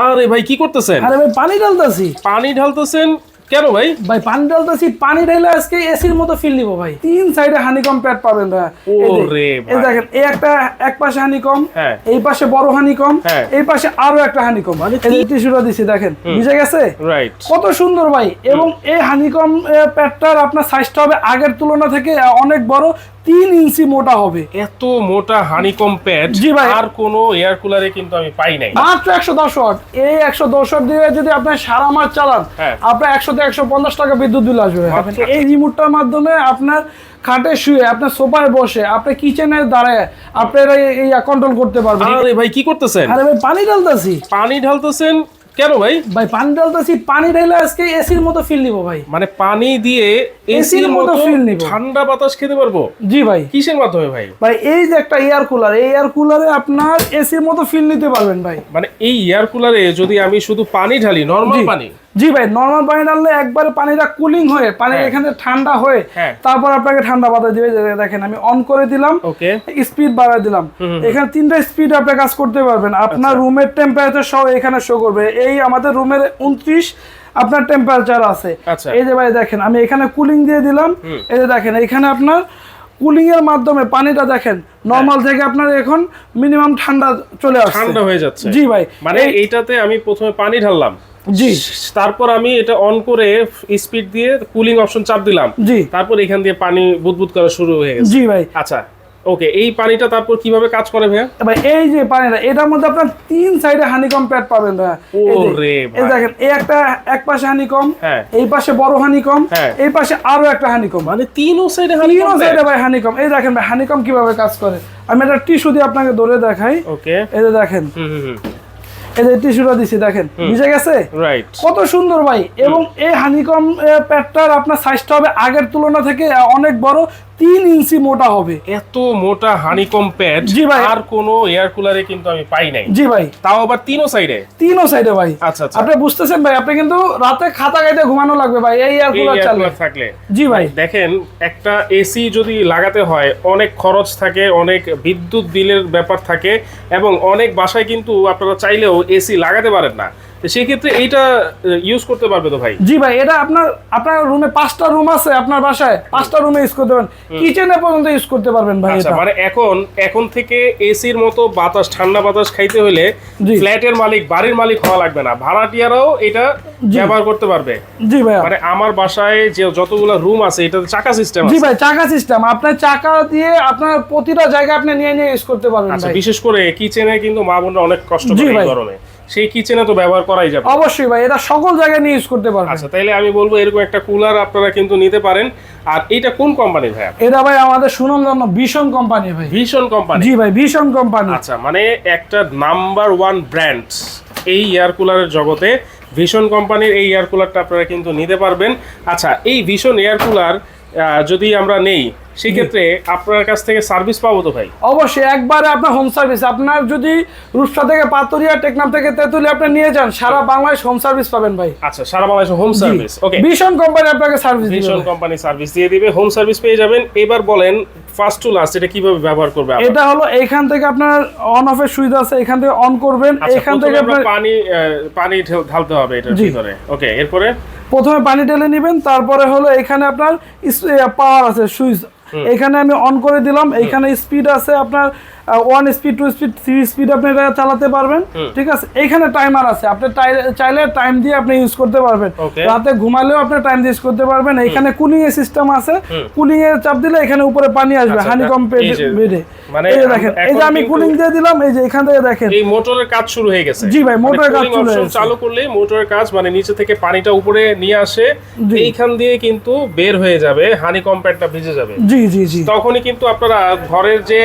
আরে ভাই কি করতেছেন? আরে ভাই পানি ঢালতাছি। পানি ঢালতেছেন কেন ভাই? ভাই পানি ঢালতাছি, পানি ঢালে আজকে এসির মতো ফিল নিব ভাই। তিন সাইডে হানিকম প্যাড পাবেন ভাই। ওরে এই ভাই দেখেন, এই একটা এক পাশে হানিকম, হ্যাঁ। এই পাশে বড় হানিকম, হ্যাঁ। এই পাশে আরো একটা হানিকম। মানে এই টিস্যুটা দিছি দেখেন, বুঝে গেছে? রাইট। কত সুন্দর ভাই। এবং এই হানিকম প্যাডটার আপনার সাইজটা হবে আগের তুলনা থেকে অনেক বড়, 3 ইঞ্চি মোটা হবে। এত মোটা হানিকম প্যাড জি ভাই। আর কোনো এয়ার কুলারে কিন্তু আমি পাই নাই। মাত্র 110 ওয়াট। এই 110 ওয়াট দিয়ে যদি আপনি সারা মাস চালান, হ্যাঁ। আপনার 100 থেকে 150 টাকা বিদ্যুৎ বিল আসবে। মাত্র। এই রিমোটটার মাধ্যমে আপনার খাটে শুয়ে, আপনার সোফায় বসে, আপনি কিচেনে দাঁড়ায় আপনারা এই কন্ট্রোল করতে পারবেন। আরে ভাই কি করতেছেন? আরে ভাই পানি ঢালতাছি। পানি ঢালতেছেন কেন ভাই? ভাই পানি ঢালতাছি, পানি ঢালে আজকে এসির মতো ফিল নিব ভাই। মানে পানি দিয়ে এসির মতো feel নিব। ঠান্ডা বাতাস খেতে পারবো? জি ভাই। কিসের মাধ্যমে ভাই? ভাই এই যে একটা এয়ার কুলার, এই এয়ার কুলারে আপনার এসির মতো ফিল নিতে পারবেন ভাই। মানে এই এয়ার কুলারে যদি আমি শুধু পানি ঢালি, নরমাল জি। পানি, জি ভাই, নরমাল পানি ঢাললে একবারে পানিটা কুলিং হয়ে, পানি হ্যাঁ। এখানে ঠান্ডা হয়ে, হ্যাঁ। তারপর আপনাকে ঠান্ডা বাতাস দিবে। যে দেখেন আমি অন করে দিলাম, ওকে, স্পিড বাড়ায় দিলাম। এখানে 3টা স্পিড আপনি কাজ করতে পারবেন। আপনার রুমের টেম্পারেচার সহ এখানে শো করবে। এই আমাদের রুমের 29 আপনার টেম্পারেচার আছে। আচ্ছা। এই যে ভাই দেখেন, আমি এখানে কুলিং দিয়ে দিলাম। এই যে দেখেন, এখানে আপনার কুলিং এর মাধ্যমে পানিটা দেখেন নরমাল থেকে আপনার এখন মিনিমাম ঠান্ডা চলে আসছে। ঠান্ডা হয়ে যাচ্ছে। জি ভাই। মানে এইটাতে আমি প্রথমে পানি ঢাললাম, জি। তারপর আমি এটা অন করে স্পিড দিয়ে কুলিং অপশন চাপ দিলাম, জি। তারপর এখান দিয়ে পানি বুদবুদ করা শুরু হয়ে গেছে। জি ভাই। আচ্ছা, ওকে, এই পানিটা তারপর কিভাবে কাজ করে ভাইয়া? ভাই এই যে পানিটা, এটার মধ্যে আপনার 3 সাইডে হানিকম প্যাড পাবেন ভাই। ওরে ভাই। এই দেখেন, এই একটা এক পাশে হানিকম, হ্যাঁ। এই পাশে বড় হানিকম, হ্যাঁ। এই পাশে আরো একটা হানিকম। মানে তিনও সাইডে তিন হানিকম সাইডে ভাই হানিকম। এই দেখেন ভাই হানিকম কিভাবে কাজ করে। আমি একটা টিস্যু দিয়ে আপনাকে ধরে দেখাই। ওকে, এই যে দেখেন, হুম, এই যে টিস্যুটা দিছি দেখেন, বুঝে গেছে? রাইট। কত সুন্দর ভাই। এবং এই হানিকম প্যাডটার আপনার সাইজটা হবে আগের তুলনা থেকে অনেক বড়, 3 ইঞ্চি মোটা হবে। এত মোটা হানিকম প্যাড জি ভাই। আর কোনো এয়ার কুলারে কিন্তু আমি পাই নাই। জি ভাই। তাও আবার তিনও সাইডে। তিনও সাইডে ভাই। আচ্ছা আচ্ছা। আপনি বুঝতেছেন ভাই, আপনি কিন্তু রাতে খাতা গাইতে ঘুমানো লাগবে ভাই এই এয়ার এই কুলার এয়ার চাললে। কুলার থাকলে। জি ভাই। দেখেন, একটা এসি যদি লাগাতে হয় অনেক খরচ থাকে, অনেক বিদ্যুৎ বিলের ব্যাপার থাকে, এবং অনেক বাসায় কিন্তু আপনারা চাইলেও এসি লাগাতে পারেন না। তো সেক্ষেত্রে এইটা ইউজ করতে পারবে তো ভাই? জি ভাই, এটা আপনার রুমে 5টা রুম আছে, আপনার বাসায় 5টা রুমে ইউজ করতে পারবেন, কিচেনে পর্যন্ত ইউজ করতে পারবেন ভাই। আচ্ছা, এটা মানে এখন থেকে এসির মতো বাতাস, ঠান্ডা বাতাস খাইতে হলে জি। ফ্ল্যাটের মালিক, বাড়ির মালিক হওয়া লাগবে না, ভাড়াটিয়ারাও এটা জি। ব্যবহার করতে পারবে। জি ভাই। মানে আমার বাসায় যে যতগুলো রুম আছে এটাতে চাকা সিস্টেম জি আছে। ভাই, চাকা সিস্টেম। আপনার চাকা দিয়ে আপনার প্রতিটা জায়গায় আপনি নিয়ে ইউজ করতে পারবেন আচ্ছা, ভাই। বিশেষ করে কিচেনে কিন্তু মা বোনরা অনেক কষ্ট জি করে এই ভাই। গরমে, সেই কিচেনে তো ব্যবহার করাই যাবে। অবশ্যই ভাই, এটা সকল জায়গায় নিয়ে ইউজ করতে পারবেন। আচ্ছা, তাইলে আমি বলবো এরকম একটা কুলার আপনারা কিন্তু নিতে পারেন। আর এইটা কোন কোম্পানি ভাই? এটা ভাই আমাদের সুনামধন্য ভীষণ কোম্পানি ভাই। ভীষণ কোম্পানি। জি ভাই, ভীষণ কোম্পানি। আচ্ছা, মানে একটা নাম্বার 1 ব্র্যান্ড এই এয়ার কুলারের জগতে। ভীষণ কোম্পানির এই এয়ার কুলারটা আপনারা কিন্তু নিতে পারবেন। আচ্ছা, এই ভীষণ এয়ার কুলার যদি আমরা নেই, সেক্ষেত্রে আপনার কাছ থেকে সার্ভিস পাবো তো ভাই? অবশ্যই, একবারে আপনার হোম সার্ভিস। আপনার যদি রূপসা থেকে পাতুরিয়া, টেকনাফ থেকে তেতুলিয়া আপনি নিয়ে যান, সারা বাংলাদেশ হোম সার্ভিস পাবেন ভাই। আচ্ছা, সারা বাংলাদেশে হোম সার্ভিস। ওকে, ভীষণ কোম্পানি আপনাকে সার্ভিস দিবে। ভীষণ কোম্পানি সার্ভিস দিয়ে দিবে, হোম সার্ভিস পেয়ে যাবেন। এবার বলেন ফার্স্ট টু লাস্ট এটা কিভাবে ব্যবহার করবে? এটা হলো এইখান থেকে আপনার অন অফের সুবিধা আছে, এখান থেকে অন করবেন। আচ্ছা, এখান প্রথমে থেকে আমরা আপনার পানি ঢালতে হবে এটার জি। ভিতরে। ওকে, এরপরে প্রথমে পানি ঢেলে নেবেন, তারপরে হলো এখানে আপনার পাওয়ার আছে, সুইচ। এখানে আমি অন করে দিলাম। এখানে স্পিড আছে আপনার 1 স্পিড, 2 স্পিড, 3 স্পিড আপনি এটা চালাতে পারবেন। ঠিক আছে, এখানে টাইমার আছে, আপনি চাইলে টাইম দিয়ে আপনি ইউজ করতে পারবেন। Okay. রাতে ঘুমালেও আপনি টাইম দিয়ে ইউজ করতে পারবেন। এখানে কুলিং এর সিস্টেম আছে, কুলিং এর চাপ দিলে এখানে উপরে পানি আসবে আচ্ছা, হানিকম এই যে, বেডে। মানে এই যে দেখেন, এই যে এখন আমি কিন্তু- কুলিং দিয়ে দিলাম, এই যে এখান থেকে দেখেন এই মোটরের কাজ শুরু হয়ে গেছে। জি ভাই, মোটরের কাজ cooling শুরু হয়ে option গেছে। চালু করলে মোটরের কাজ, মানে নিচে থেকে পানিটা উপরে নিয়ে আসে, জি। এইখান দিয়ে কিন্তু বের হয়ে যাবে, হানিকম প্যাডটা ভিজে যাবে। জি জি জি তখনই কিন্তু আপনারা ঘরের যে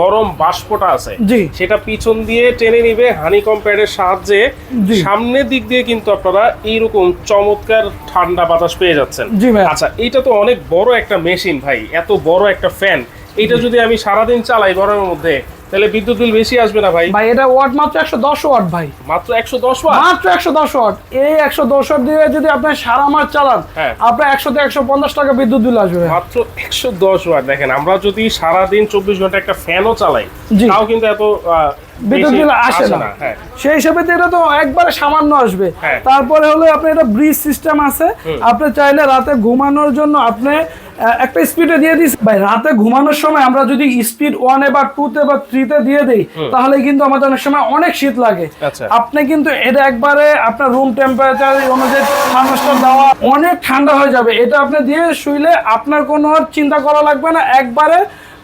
গরম বাষ্পটা আছে জি। সেটা পিছন দিয়ে টেনে নিবে হানিকম প্যাডের সাহায্যে। জি। সামনের দিক দিয়ে কিন্তু আপনারা এইরকম চমৎকার ঠান্ডা বাতাস পেয়ে যাচ্ছেন। জি ভাই। আচ্ছা, এটা তো অনেক বড় একটা মেশিন ভাই, এত বড় একটা ফ্যান, এটা যদি আমি সারাদিন চালাই গরমের মধ্যে, তাহলে বিদ্যুৎ বিল বেশি আসবে না ভাই? ভাই এটা ওয়াট মাত্র 110 ওয়াট ভাই। মাত্র 110 ওয়াট? মাত্র 110 ওয়াট। এই 110 ওয়াট দিয়ে যদি আপনি সারা মাস চালান, হ্যাঁ। আপনার 100 থেকে 150 টাকা বিদ্যুৎ বিল আসবে। মাত্র 110 ওয়াট। দেখেন, আমরা যদি সারাদিন 24 ঘন্টা একটা ফ্যানও চালাই, জি। তাও কিন্তু এত বিদ্যুৎ বিল আসে না। হ্যাঁ, সেই হিসাবে তো এটা তো একবারে সামান্য আসবে। হ্যাঁ। তারপরে হলো আপনি এটা ব্রিজ সিস্টেম আছে, আপনি চাইলে রাতে ঘুমানোর জন্য আপনি একটা স্পিডে দিয়ে দিস ভাই। রাতে ঘুমানোর সময় আমরা যদি স্পিড 1 বা 2 তে বা 3 তে দিয়ে দেই, তাহলে কিন্তু আমাদের অনেক সময় অনেক শীত লাগে। আচ্ছা। আপনি কিন্তু এটা একবারে আপনার রুম টেম্পারেচার অনুযায়ী থার্মোস্ট্যাট দেওয়া অনেক ঠান্ডা হয়ে যাবে। এটা আপনি দিয়ে শুইলে আপনার কোনো আর চিন্তা করা লাগবে না, একবারে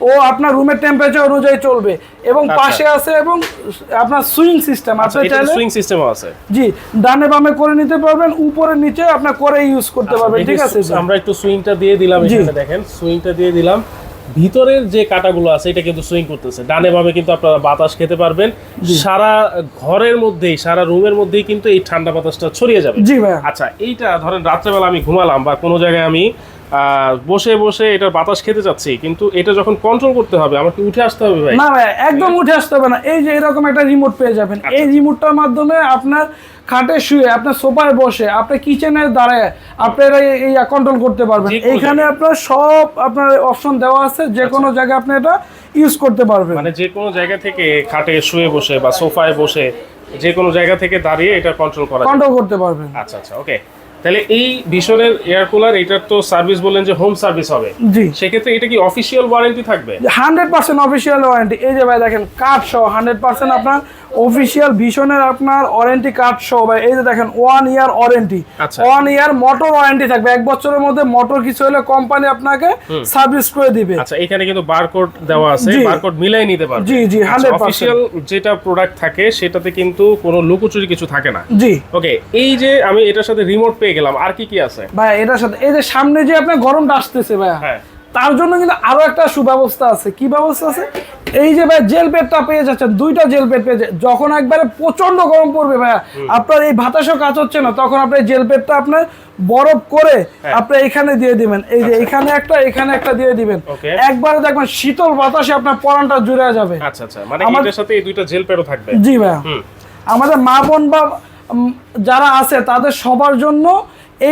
ও আপনার রুমের টেম্পারেচার অনুযায়ী চলবে। এবং পাশে আছে এবং আপনার সুইং সিস্টেম, আপনি চাইলে সুইং সিস্টেমও আছে। জি, ডানে বামে করে নিতে পারবেন, উপরে নিচে আপনি করে ইউজ করতে পারবেন। ঠিক আছে, আমরা একটু সুইংটা দিয়ে দিলাম, এখানে দেখেন সুইংটা দিয়ে দিলাম। ভিতরের যে কাটাগুলো আছে এটা কিন্তু সুইং করতেছে, ডানে বামে কিন্তু আপনারা বাতাস খেতে পারবেন। সারা ঘরের মধ্যেই, সারা রুমের মধ্যেই কিন্তু এই ঠান্ডা বাতাসটা ছড়িয়ে যাবে। জি ভাই। আচ্ছা, এইটা ধরেন রাত্রেবেলা আমি ঘুমালাম বা কোনো জায়গায় আমি বসে বসে এটার বাতাস খেতে যাচ্ছি, কিন্তু এটা যখন কন্ট্রোল করতে হবে আমার কি উঠে আসতে হবে ভাই? না ভাই, একদম উঠে আসতে হবে না। এই যে এরকম একটা রিমোট পেয়ে যাবেন, এই রিমোটটার মাধ্যমে আপনার খাটে শুয়ে, আপনার সোফায় বসে, আপনি কিচেনে দাঁড়ায় আপনারা এই কন্ট্রোল করতে পারবেন। এইখানে আপনার সব আপনার অপশন দেওয়া আছে, যে কোনো জায়গায় আপনি এটা ইউজ করতে পারবেন। মানে যে কোনো জায়গা থেকে খাটে শুয়ে বসে বা সোফায় বসে যে কোনো জায়গা থেকে দাঁড়িয়ে এটা কন্ট্রোল করতে পারবেন। আচ্ছা আচ্ছা, ওকে। তাহলে এই ভীষণের এয়ার কুলার, এটার তো সার্ভিস বললেন যে হোম সার্ভিস হবে, জি। সেক্ষেত্রে এটা কি অফিসিয়াল ওয়ারেন্টি থাকবে? 100% অফিসিয়াল ওয়ারেন্টি। এই যে ভাই দেখেন, কার্ড সহ 100% আপনার অফিসিয়াল ভীষণের আপনার ওয়ারেন্টি কার্ড সহ ভাই। এই যে দেখেন 1 ইয়ার ওয়ারেন্টি, 1 ইয়ার মোটর ওয়ারেন্টি থাকবে। 1 বছরের মধ্যে মোটর কিছু হলে কোম্পানি আপনাকে সার্ভিস করে দিবে। আচ্ছা, এখানে কিন্তু বারকোড দেওয়া আছে, বারকোড মিলাই নিতে পারবে। জি জি, 100%। অফিসিয়াল যেটা প্রোডাক্ট থাকে সেটাতে কিন্তু কোনো লুকোচুরি কিছু থাকে না। জি, ওকে। এই যে আমি এটার সাথে রিমোট পেয়ে গেলাম, আর কি কি আছে ভাই এটার সাথে? এই যে সামনে যে আপনার গরমটা আসতেছে ভাই, হ্যাঁ, তার জন্য কিন্তু আরো একটা সুব্যবস্থা আছে। কি ব্যবস্থা আছে? এই যে ভাই জেল পেটটা পেয়ে যাচ্ছেন, 2টা জেল পেট পেয়ে যখন একবারে প্রচন্ড গরম পড়বে ভাইয়া, আপনার এই বাতাসও কাজ হচ্ছে না, তখন আপনি জেল পেটটা আপনার বরফ করে আপনি এখানে দিয়ে দিবেন। এই যে এখানে একটা দিয়ে দিবেন, একবারে দেখবেন শীতল বাতাসে আপনার পরানটা জুড়ে যাবে। আচ্ছা আচ্ছা, মানে এটার সাথে এই 2টা জেল পেটও থাকবে। জি ভাইয়া। আমাদের মা বোন বা যারা আছে তাদের সবার জন্য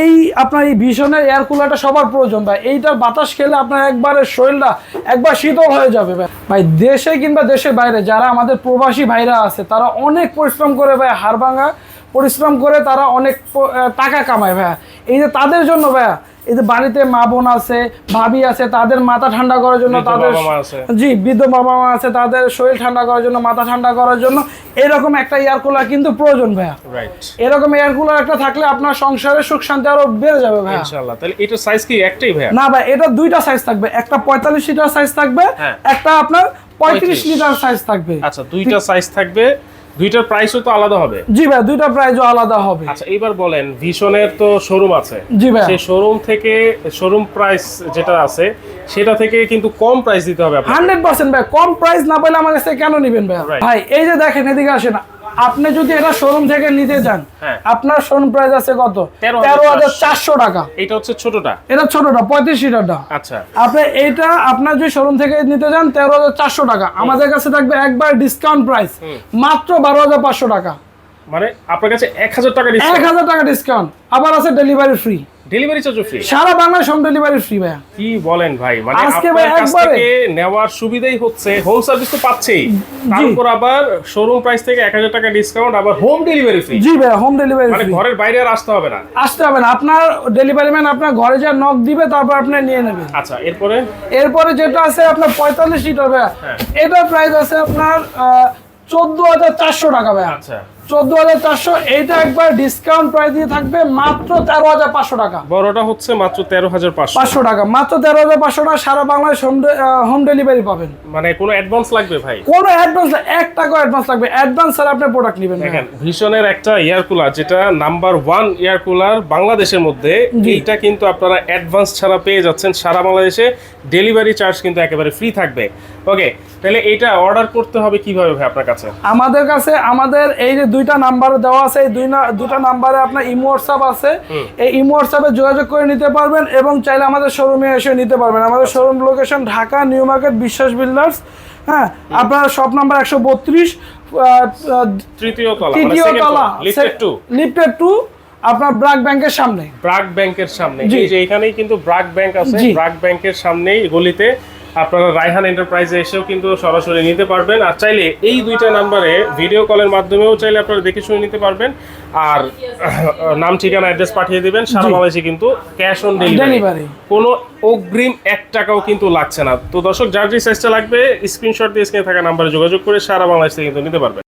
এই আপনার এই ভীষণের এয়ার কুলারটা সবার প্রয়োজন ভাই। এইটার বাতাস খেলে আপনার একবারে শরীরটা একবার শীতল হয়ে যাবে ভাই। ভাই দেশে কিংবা দেশের বাইরে যারা আমাদের প্রবাসী ভাইরা আছে, তারা অনেক পরিশ্রম করে ভাই, হাড়ভাঙা পরিশ্রম করে তারা অনেক টাকা কামায় ভাইয়া। এই যে তাদের জন্য ভাইয়া, এই যে বাড়িতে মা বোন আছে, ভাবি আছে, তাদের মাথা ঠান্ডা করার জন্য, তাদের জি বৃদ্ধ বাবা মা আছে, তাদের শরীর ঠান্ডা করার জন্য, মাথা ঠান্ডা করার জন্য এরকম একটা এয়ার কুলার কিন্তু প্রয়োজন ভাইয়া। এরকম এয়ার কুলার একটা থাকলে আপনার সংসারের সুখ শান্তি আরো বেড়ে যাবে ভাইয়া ইনশাআল্লাহ। তাহলে এটা সাইজ কি একটাই ভাইয়া? না ভাই, এটা 2টা সাইজ থাকবে। একটা 45 লিটার সাইজ থাকবে, একটা আপনার 35 লিটার সাইজ থাকবে। আচ্ছা, 2টা সাইজ থাকবে, 2টার প্রাইসও তো আলাদা হবে? জি ভাই, 2টা প্রাইসও আলাদা হবে। আচ্ছা, এবার বলেন ভীষণের তো শোরুম আছে, জি ভাই, সেই শোরুম থেকে শোরুম প্রাইস যেটা আছে সেটা থেকে কিন্তু কম প্রাইস দিতে হবে আপনাকে। 100% ভাই, কম প্রাইস না পেলে আমার কাছে কেন নেবেন ভাই? ভাই এই যে দেখেন, এদিকে আসেন, আপনি যদি এটা শোরুম থেকে নিতে চান, আপনার শোরুম প্রাইস আছে কত? 13,400 টাকা। এটা হচ্ছে ছোটটা, এটা ছোটটা 35 লিটারটা। আচ্ছা, আপনি এইটা আপনার যদি শোরুম থেকে নিতে চান 13,400 টাকা, আমাদের কাছে থাকবে একবার ডিসকাউন্ট প্রাইস মাত্র 12,500 টাকা। মানে আপনার কাছে 1,000 টাকা ডিসকাউন্ট? 1,000 টাকা ডিসকাউন্ট, আবার আছে ডেলিভারি ফ্রি। ডেলিভারি চার্জও ফ্রি? সারা বাংলাদেশ হোম ডেলিভারি ফ্রি ভাই। কি বলেন ভাই? মানে আজকে আপনার কাছ থেকে নেওয়ার সুবিধাই হচ্ছে হোম সার্ভিস তো পাচ্ছেই, তারপর আবার শোরুম প্রাইস থেকে 1,000 টাকা ডিসকাউন্ট, আবার হোম ডেলিভারি ফ্রি। জি ভাই, হোম ডেলিভারি মানে ঘরের বাইরে আর আসতে হবে না? আসতে হবে না, আপনার ডেলিভারি ম্যান আপনার ঘরে যা নক দিবে, তারপর আপনি নিয়ে নেবেন। আচ্ছা, এরপরে যেটা আছে আপনার 45 লিটার ভাই, এটার প্রাইস আছে আপনার 14,400 টাকা ভাই। আচ্ছা, 14,400, এইটা একবার ডিসকাউন্ট প্রাইস দিয়ে থাকবে মাত্র 13,500 টাকা। বড়টা হচ্ছে মাত্র 13,500 টাকা, মাত্র 13,500 টাকা। সারা বাংলাদেশ হোম ডেলিভারি পাবেন। মানে কোনো অ্যাডভান্স লাগবে ভাই? কোনো অ্যাডভান্স, 1 টাকা অ্যাডভান্স লাগবে। অ্যাডভান্স ছাড়া আপনি প্রোডাক্ট নেবেন না। দেখেন, ভীষণের একটা এয়ার কুলার, যেটা নাম্বার 1 এয়ার কুলার বাংলাদেশের মধ্যে, এইটা কিন্তু আপনারা অ্যাডভান্স ছাড়া পেয়ে যাচ্ছেন সারা বাংলাদেশে। ডেলিভারি চার্জ কিন্তু একেবারে ফ্রি থাকবে। ওকে, তাহলে এটা অর্ডার করতে হবে কিভাবে ভাই আপনার কাছে? আমাদের কাছে আমাদের এই যে 2টা নাম্বার দেওয়া আছে, এই 2টা নাম্বারে আপনার ইমো হোয়াটসঅ্যাপ আছে, এই ইমো হোয়াটসঅ্যাপে যোগাযোগ করে নিতে পারবেন এবং চাইলে আমাদের শোরুমে এসে নিতে পারবেন। আমাদের showroom location Dhaka new market বিশ্বাস বিল্ডার্স। হ্যাঁ, আপনার শপ নাম্বার 132, তৃতীয় তলা, লিফটেড 2, আপনার ব্র্যাক ব্যাংকের সামনে। ব্র্যাক ব্যাংকের সামনে, এই যে এখানেই কিন্তু ব্র্যাক ব্যাংক আছে, ব্র্যাক ব্যাংকের সামনেই গলিতে আপনারা রায়হান এন্টারপ্রাইজে এসেও কিন্তু সরাসরি নিতে পারবেন। আর চাইলে এই দুইটা নাম্বারে ভিডিও কলের মাধ্যমেও চাইলে আপনারা দেখে শুনে নিতে পারবেন। আর নাম ঠিকানা অ্যাড্রেস পাঠিয়ে দিবেন, সারা বাংলাদেশে কিন্তু ক্যাশ অন ডেলিভারি, কোনো অগ্রিম 1 টাকাও কিন্তু লাগছে না। তো দর্শক, যার যে সাইজটা লাগবে স্ক্রিনশট দিয়ে স্ক্রিনে থাকা নাম্বারে যোগাযোগ করে সারা বাংলাদেশে কিন্তু নিতে পারবেন।